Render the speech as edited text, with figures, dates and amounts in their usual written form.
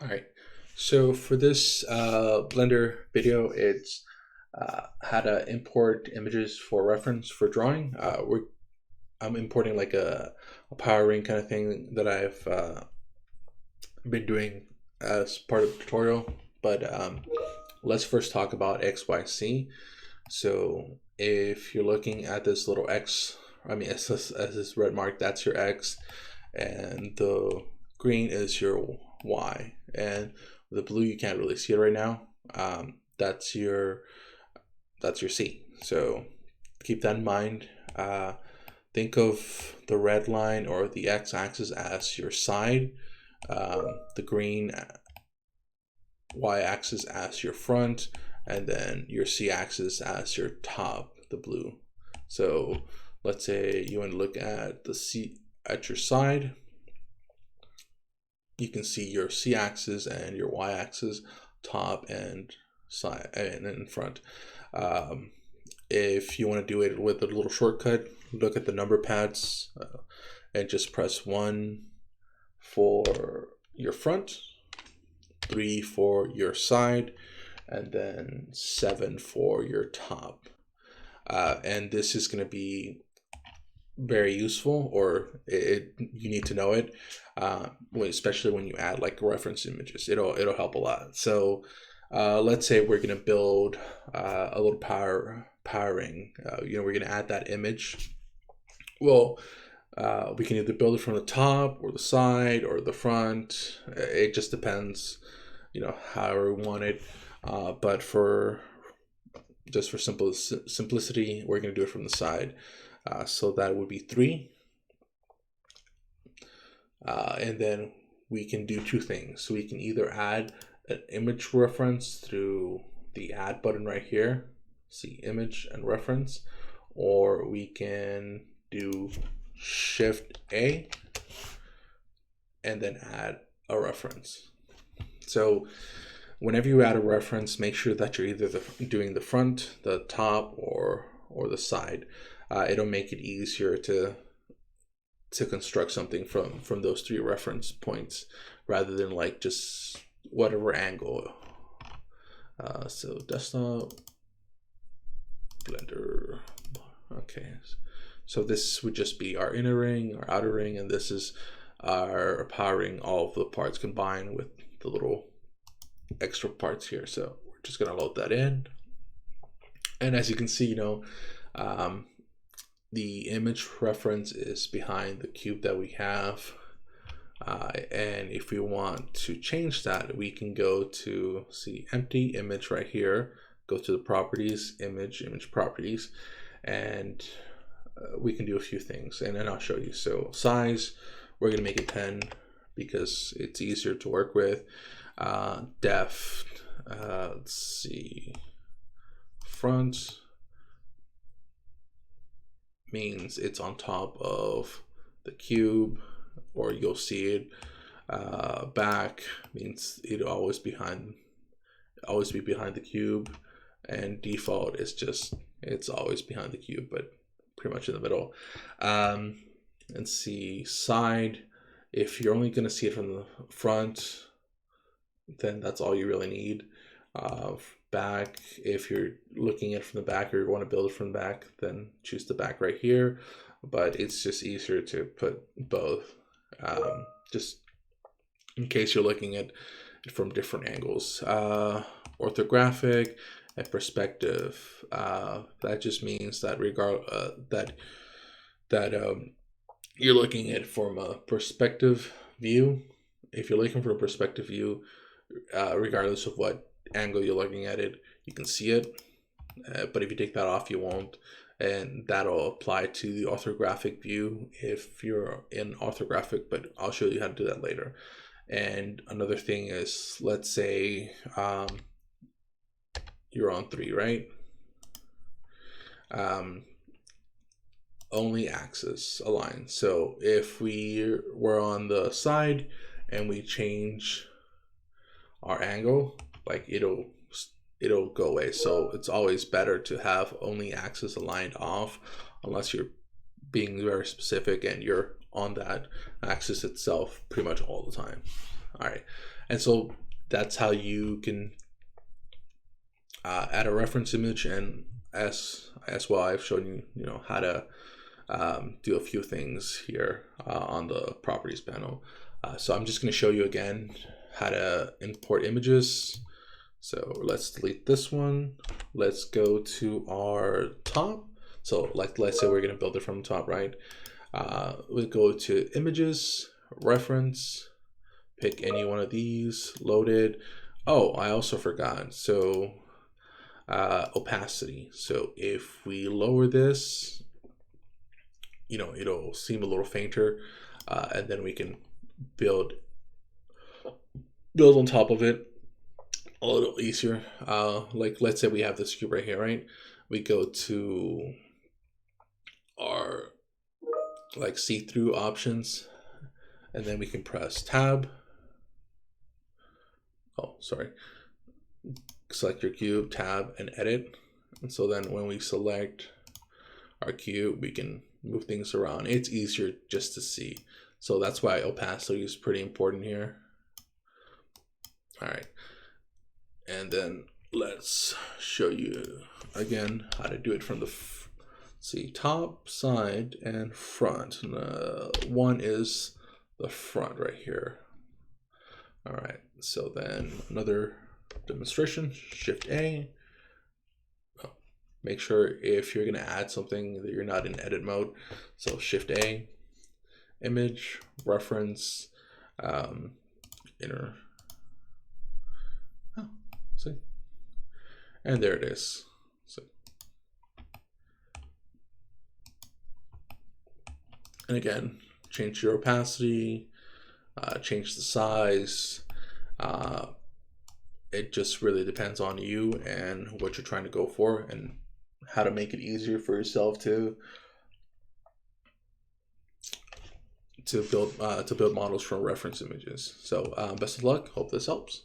All right. So for this Blender video, it's how to import images for reference for drawing. I'm importing like a power ring kind of thing that I've been doing as part of the tutorial. But let's first talk about XYZ. So if you're looking at this little X, as this red mark, that's your X, and the green is your Y, and the blue you can't really see it right now. That's your C. So keep that in mind. Think of the red line or the x-axis as your side, the green y-axis as your front, and then your c-axis as your top, the blue. So let's say you want to look at the C at your side. You can see your c-axis and your y-axis, top and side and in front. If you want to do it with a little shortcut, look at the number pads and just press 1 for your front, 3 for your side, and then 7 for your top. And this is going to be very useful, or you need to know it, especially when you add like reference images. It'll help a lot. So let's say we're going to build a little powering. We're going to add that image. Well, we can either build it from the top or the side or the front. It just depends, however we want it. But for simplicity, we're going to do it from the side. So that would be 3. And then we can do 2 things. So we can either add an image reference through the add button right here, see image and reference, or we can do Shift A and then add a reference. So whenever you add a reference, make sure that you're either doing the front, the top, or the side. It'll make it easier to construct something from those 3 reference points rather than like just whatever angle. So desktop, Blender. Okay, so this would just be our inner ring, our outer ring, and this is our powering all of the parts combined with the little extra parts here. So we're just gonna load that in, and as you can see, the image reference is behind the cube that we have. And if we want to change that, we can go to empty image right here, go to the properties, image properties, and we can do a few things, and then I'll show you. So size, we're going to make it 10 because it's easier to work with. Depth, let's see, front means it's on top of the cube, or you'll see it. Back means it'll always be behind the cube, and default is just it's always behind the cube, but pretty much in the middle. And see side, if you're only going to see it from the front, then that's all you really need. Back, if you're looking at it from the back or you want to build it from the back, then choose the back right here, but it's just easier to put both, just in case you're looking at it from different angles. Orthographic and perspective, that just means that you're looking at it from a perspective view. If you're looking for a perspective view, regardless of what angle you're looking at it, you can see it, but if you take that off, you won't, and that'll apply to the orthographic view if you're in orthographic, but I'll show you how to do that later. And another thing is, let's say you're on 3, right? Only axis align. So if we were on the side and we change our angle, like it'll go away. So it's always better to have only axis aligned off, unless you're being very specific and you're on that axis itself pretty much all the time. All right, and so that's how you can add a reference image, and as well, I've shown you, how to do a few things here on the properties panel. So I'm just going to show you again how to import images. So let's delete this one. Let's go to our top. So let's say we're going to build it from the top, right? We'll go to images, reference, pick any one of these, load it. Oh, I also forgot. So opacity. So if we lower this, it'll seem a little fainter, and then we can build on top of it a little easier. Like let's say we have this cube right here, right? We go to our like see-through options, and then we can press tab. Oh, sorry. Select your cube, tab, and edit. And so then when we select our cube, we can move things around. It's easier just to see. So that's why opacity is pretty important here. All right. And then let's show you again how to do it from the top, side, and front. One is the front right here. All right, so then another demonstration, Shift A. Make sure if you're gonna add something that you're not in edit mode. So Shift A, image, reference, inner. Oh, see, and there it is. So, and again, change your opacity, change the size. It just really depends on you and what you're trying to go for, and how to make it easier for yourself to build models from reference images. So best of luck. Hope this helps.